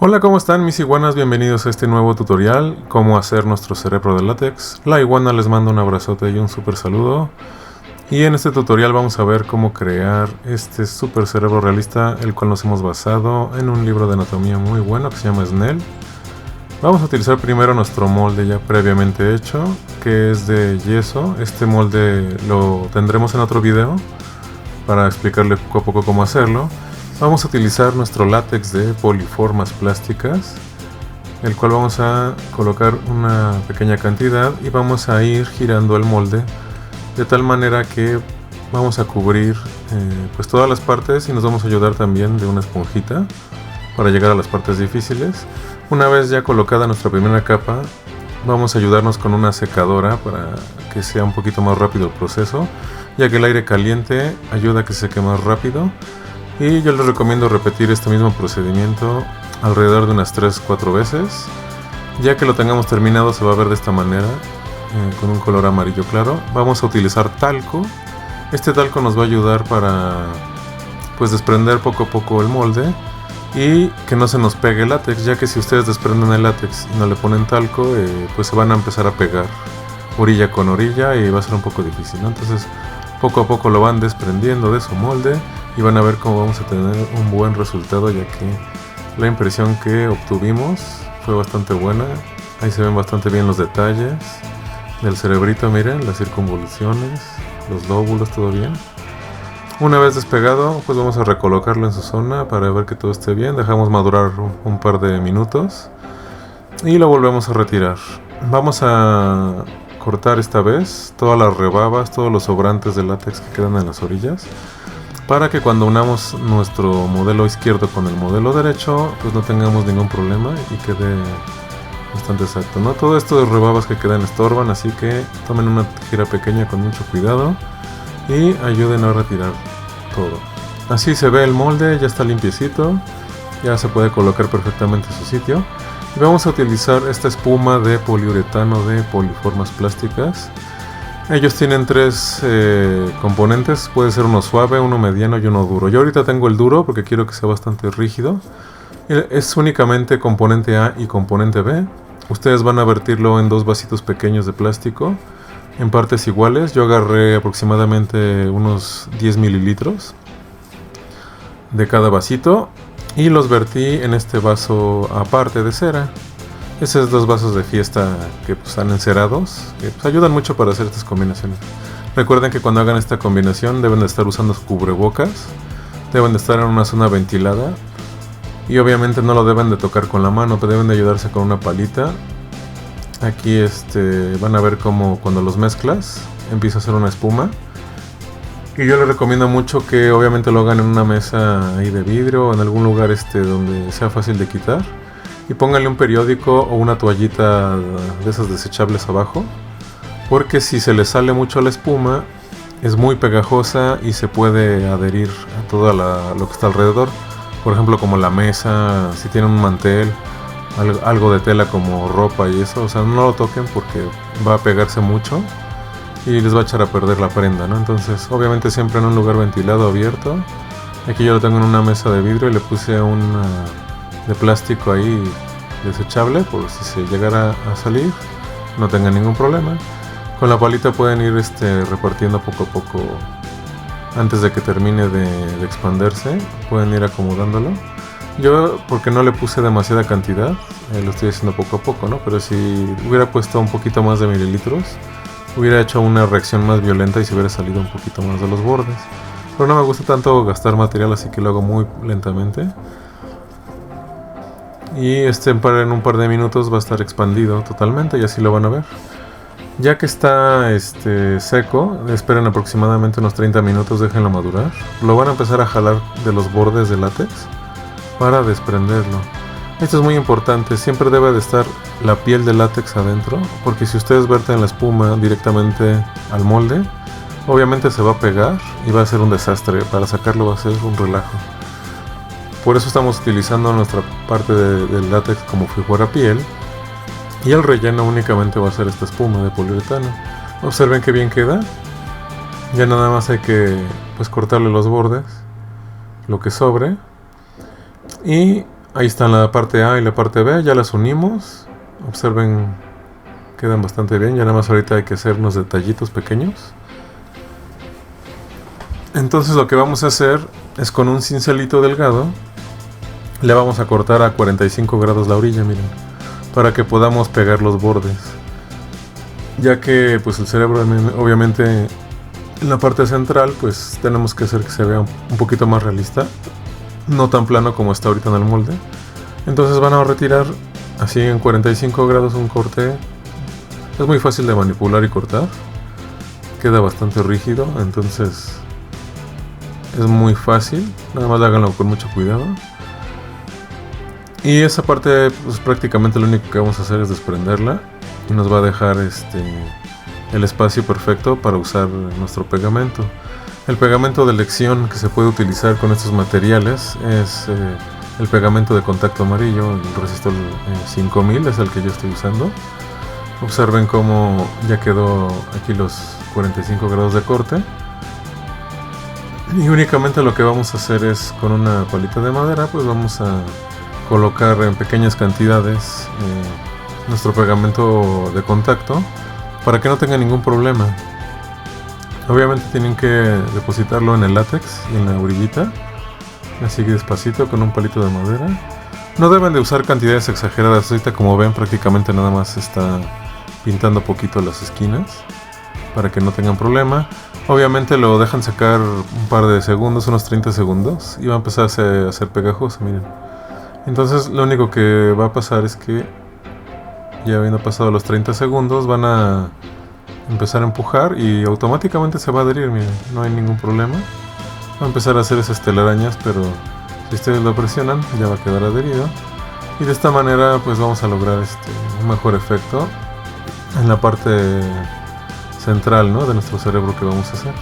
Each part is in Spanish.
Hola, ¿cómo están mis iguanas? Bienvenidos a este nuevo tutorial, cómo hacer nuestro cerebro de látex. La iguana les manda un abrazote y un super saludo. Y en este tutorial vamos a ver cómo crear este super cerebro realista, el cual nos hemos basado en un libro de anatomía muy bueno que se llama Snell. Vamos a utilizar primero nuestro molde ya previamente hecho, que es de yeso. Este molde lo tendremos en otro video para explicarle poco a poco cómo hacerlo. Vamos a utilizar nuestro látex de poliformas plásticas, el cual vamos a colocar una pequeña cantidad y vamos a ir girando el molde de tal manera que vamos a cubrir pues todas las partes, y nos vamos a ayudar también de una esponjita para llegar a las partes difíciles. Una vez ya colocada nuestra primera capa, vamos a ayudarnos con una secadora para que sea un poquito más rápido el proceso, ya que el aire caliente ayuda a que se seque más rápido. Y yo les recomiendo repetir este mismo procedimiento alrededor de unas 3-4 veces. Ya que lo tengamos terminado, se va a ver de esta manera, con un color amarillo claro. Vamos a utilizar talco. Este talco nos va a ayudar para pues desprender poco a poco el molde y que no se nos pegue el látex, ya que si ustedes desprenden el látex y no le ponen talco, pues se van a empezar a pegar orilla con orilla y va a ser un poco difícil, ¿no? Entonces poco a poco lo van desprendiendo de su molde y van a ver cómo vamos a tener un buen resultado, ya que la impresión que obtuvimos fue bastante buena. Ahí se ven bastante bien los detalles del cerebrito, miren, las circunvoluciones, los lóbulos, todo bien. Una vez despegado, pues vamos a recolocarlo en su zona para ver que todo esté bien. Dejamos madurar un par de minutos y lo volvemos a retirar. Vamos a cortar esta vez todas las rebabas, todos los sobrantes de látex que quedan en las orillas, para que cuando unamos nuestro modelo izquierdo con el modelo derecho, pues no tengamos ningún problema y quede bastante exacto, ¿no? Todo esto de rebabas que quedan estorban, así que tomen una tijera pequeña con mucho cuidado y ayuden a retirar todo. Así se ve el molde, ya está limpiecito, ya se puede colocar perfectamente en su sitio. Y vamos a utilizar esta espuma de poliuretano de poliformas plásticas. Ellos tienen tres componentes, puede ser uno suave, uno mediano y uno duro. Yo ahorita tengo el duro porque quiero que sea bastante rígido. Es únicamente componente A y componente B. Ustedes van a vertirlo en dos vasitos pequeños de plástico en partes iguales. Yo agarré aproximadamente unos 10 mililitros de cada vasito y los vertí en este vaso aparte de cera. Esos dos vasos de fiesta que pues, están encerados, que pues, ayudan mucho para hacer estas combinaciones. Recuerden que cuando hagan esta combinación deben de estar usando cubrebocas, deben de estar en una zona ventilada y obviamente no lo deben de tocar con la mano, pero deben de ayudarse con una palita. Aquí van a ver cómo cuando los mezclas empieza a hacer una espuma. Y yo les recomiendo mucho que obviamente lo hagan en una mesa ahí de vidrio o en algún lugar donde sea fácil de quitar. Y pónganle un periódico o una toallita de esas desechables abajo, porque si se les sale mucho la espuma es muy pegajosa y se puede adherir a todo lo que está alrededor. Por ejemplo, como la mesa, si tienen un mantel, algo de tela como ropa y eso, o sea, no lo toquen porque va a pegarse mucho y les va a echar a perder la prenda, ¿no? Entonces, obviamente siempre en un lugar ventilado, abierto. Aquí yo lo tengo en una mesa de vidrio y le puse una de plástico ahí desechable por si se llegara a salir, no tengan ningún problema. Con la palita pueden ir repartiendo poco a poco antes de que termine de expandirse, pueden ir acomodándolo. Yo porque no le puse demasiada cantidad, lo estoy haciendo poco a poco, ¿no? Pero si hubiera puesto un poquito más de mililitros, hubiera hecho una reacción más violenta y se hubiera salido un poquito más de los bordes. Pero no me gusta tanto gastar material, así que lo hago muy lentamente. Y en un par de minutos va a estar expandido totalmente y así lo van a ver. Ya que está seco, esperen aproximadamente unos 30 minutos, déjenlo madurar. Lo van a empezar a jalar de los bordes del látex para desprenderlo. Esto es muy importante, siempre debe de estar la piel del látex adentro, porque si ustedes verten la espuma directamente al molde, obviamente se va a pegar y va a ser un desastre. Para sacarlo va a ser un relajo. Por eso estamos utilizando nuestra parte del látex como si fuera piel. Y el relleno únicamente va a ser esta espuma de poliuretano. Observen que bien queda. Ya nada más hay que cortarle los bordes, lo que sobre. Y Ahí están la parte A y la parte B, ya las unimos. Observen, quedan bastante bien, ya nada más ahorita hay que hacer unos detallitos pequeños. Entonces lo que vamos a hacer es con un cincelito delgado, le vamos a cortar a 45 grados la orilla, miren, para que podamos pegar los bordes. Ya que pues el cerebro obviamente en la parte central pues tenemos que hacer que se vea un poquito más realista, no tan plano como está ahorita en el molde. Entonces van a retirar así en 45 grados un corte. Es muy fácil de manipular y cortar, queda bastante rígido, entonces es muy fácil, nada más háganlo con mucho cuidado. Y esa parte pues prácticamente lo único que vamos a hacer es desprenderla y nos va a dejar el espacio perfecto para usar nuestro pegamento. El pegamento de elección que se puede utilizar con estos materiales es el pegamento de contacto amarillo, el resistor 5000 es el que yo estoy usando. Observen cómo ya quedó aquí los 45 grados de corte. Y únicamente lo que vamos a hacer es con una palita de madera, pues vamos a colocar en pequeñas cantidades nuestro pegamento de contacto para que no tenga ningún problema. Obviamente tienen que depositarlo en el látex y en la orillita, así que despacito con un palito de madera. No deben de usar cantidades exageradas, ahorita como ven prácticamente nada más está pintando poquito las esquinas para que no tengan problema. Obviamente lo dejan secar un par de segundos, unos 30 segundos, y va a empezar a ser pegajoso, miren. Entonces lo único que va a pasar es que ya habiendo pasado los 30 segundos van a empezar a empujar y automáticamente se va a adherir, miren, no hay ningún problema. Va a empezar a hacer esas telarañas, pero si ustedes lo presionan ya va a quedar adherido. Y de esta manera pues vamos a lograr un mejor efecto en la parte central, ¿no?, de nuestro cerebro que vamos a hacer.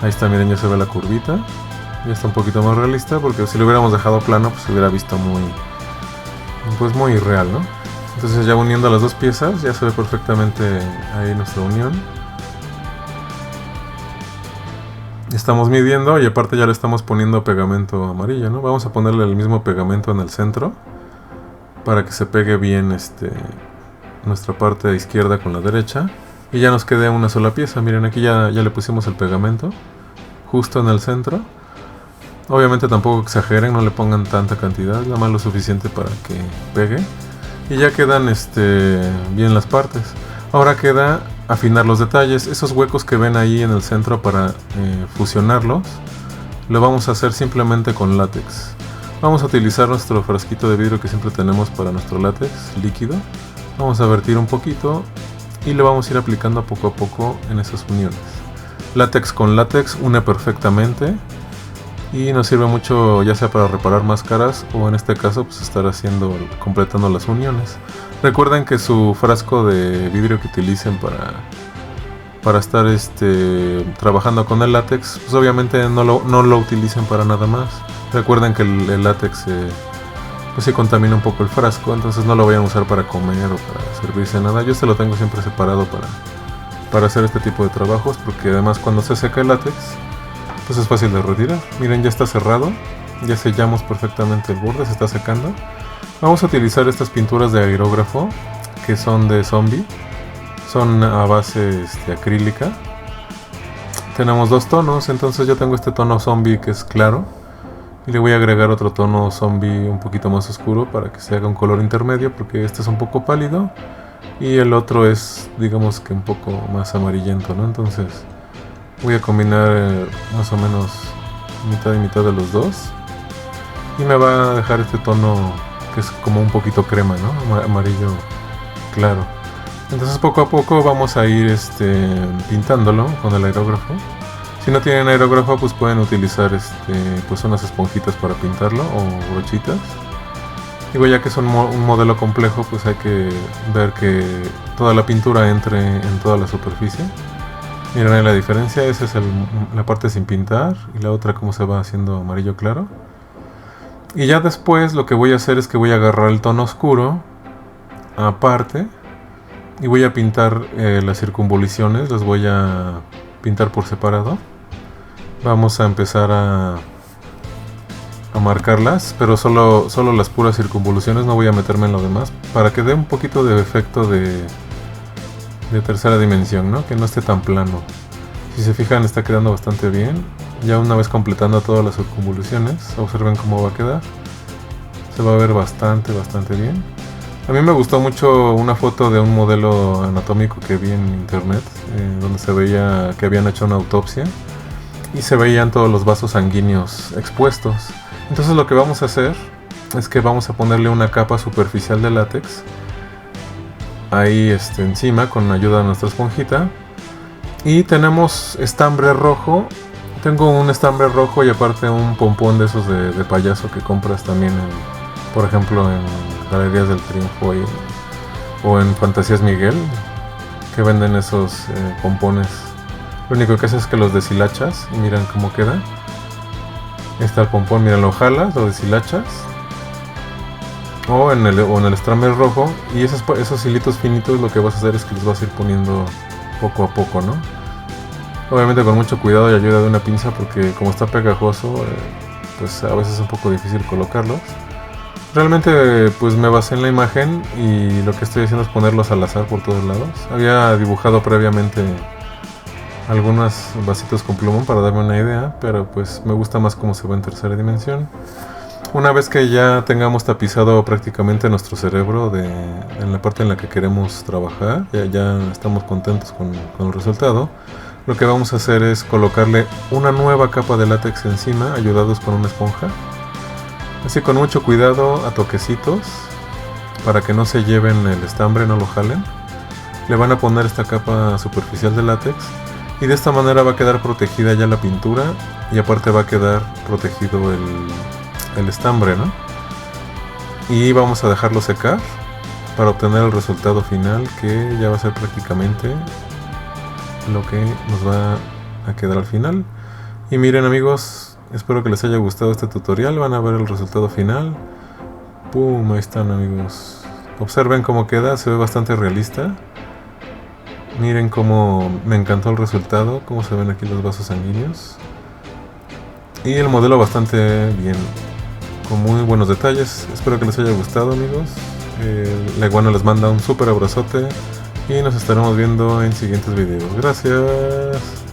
Ahí está, miren, ya se ve la curvita, ya está un poquito más realista, porque si lo hubiéramos dejado plano pues se hubiera visto muy real, ¿no? Entonces ya uniendo las dos piezas ya se ve perfectamente ahí nuestra unión. Estamos midiendo y aparte ya le estamos poniendo pegamento amarillo, ¿no? Vamos a ponerle el mismo pegamento en el centro para que se pegue bien nuestra parte izquierda con la derecha y ya nos quede una sola pieza. Miren, aquí ya le pusimos el pegamento justo en el centro. Obviamente tampoco exageren, no le pongan tanta cantidad, nada más lo suficiente para que pegue. Y ya quedan bien las partes. Ahora queda afinar los detalles. Esos huecos que ven ahí en el centro para fusionarlos, lo vamos a hacer simplemente con látex. Vamos a utilizar nuestro frasquito de vidrio que siempre tenemos para nuestro látex líquido. Vamos a vertir un poquito y le vamos a ir aplicando poco a poco en esas uniones. Látex con látex une perfectamente y nos sirve mucho ya sea para reparar máscaras o en este caso pues estar completando las uniones. Recuerden que su frasco de vidrio que utilicen para estar trabajando con el látex, pues obviamente no lo utilicen para nada más. Recuerden que el látex pues sí contamina un poco el frasco, entonces no lo vayan a usar para comer o para servirse de nada. Yo lo tengo siempre separado para hacer este tipo de trabajos, porque además cuando se seca el látex pues es fácil de retirar. Miren, ya está cerrado, ya sellamos perfectamente el borde, se está secando. Vamos a utilizar estas pinturas de aerógrafo que son de zombie, son a base acrílica. Tenemos dos tonos, entonces yo tengo este tono zombie que es claro y le voy a agregar otro tono zombie un poquito más oscuro para que se haga un color intermedio, porque este es un poco pálido y el otro es, digamos que un poco más amarillento, ¿no? Entonces voy a combinar más o menos mitad y mitad de los dos y me va a dejar este tono que es como un poquito crema, ¿no? Amarillo claro. Entonces poco a poco vamos a ir pintándolo con el aerógrafo. Si no tienen aerógrafo pues pueden utilizar pues unas esponjitas para pintarlo o brochitas. Digo, ya que es un modelo complejo pues hay que ver que toda la pintura entre en toda la superficie. Miren ahí la diferencia, esa es la parte sin pintar y la otra como se va haciendo amarillo claro. Y ya después lo que voy a hacer es que voy a agarrar el tono oscuro aparte y voy a pintar las circunvoluciones, las voy a pintar por separado. Vamos a empezar a a marcarlas, pero solo las puras circunvoluciones, no voy a meterme en lo demás, para que dé un poquito de efecto de tercera dimensión, ¿no? Que no esté tan plano. Si se fijan, está quedando bastante bien. Ya una vez completando todas las circunvoluciones, observen cómo va a quedar. Se va a ver bastante bien. A mí me gustó mucho una foto de un modelo anatómico que vi en internet, donde se veía que habían hecho una autopsia y se veían todos los vasos sanguíneos expuestos. Entonces lo que vamos a hacer es que vamos a ponerle una capa superficial de látex ahí encima con ayuda de nuestra esponjita. Y tenemos estambre rojo. Tengo un estambre rojo y aparte un pompón de esos de payaso que compras también por ejemplo en Galerías del Triunfo o en Fantasías Miguel, que venden esos pompones. Lo único que haces es que los deshilachas y miran cómo queda. Ahí está el pompón, mira, lo jalas, lo deshilachas o en el estambre rojo, y esos hilitos finitos lo que vas a hacer es que los vas a ir poniendo poco a poco, ¿no? Obviamente con mucho cuidado y ayuda de una pinza, porque como está pegajoso, pues a veces es un poco difícil colocarlos. Realmente pues me basé en la imagen y lo que estoy haciendo es ponerlos al azar por todos lados. Había dibujado previamente algunos vasitos con plumón para darme una idea, pero pues me gusta más cómo se ve en tercera dimensión. Una vez que ya tengamos tapizado prácticamente nuestro cerebro en la parte en la que queremos trabajar, ya estamos contentos con el resultado, lo que vamos a hacer es colocarle una nueva capa de látex encima, ayudados con una esponja. Así con mucho cuidado, a toquecitos, para que no se lleven el estambre, no lo jalen. Le van a poner esta capa superficial de látex y de esta manera va a quedar protegida ya la pintura y aparte va a quedar protegido el estambre, ¿no? Y vamos a dejarlo secar para obtener el resultado final, que ya va a ser prácticamente lo que nos va a quedar al final. Y miren amigos, espero que les haya gustado este tutorial. Van a ver el resultado final. ¡Pum! Ahí están amigos. Observen cómo queda, se ve bastante realista. Miren cómo me encantó el resultado, cómo se ven aquí los vasos sanguíneos. Y el modelo bastante bien, con muy buenos detalles. Espero que les haya gustado amigos. La iguana les manda un súper abrazote y nos estaremos viendo en siguientes videos. Gracias.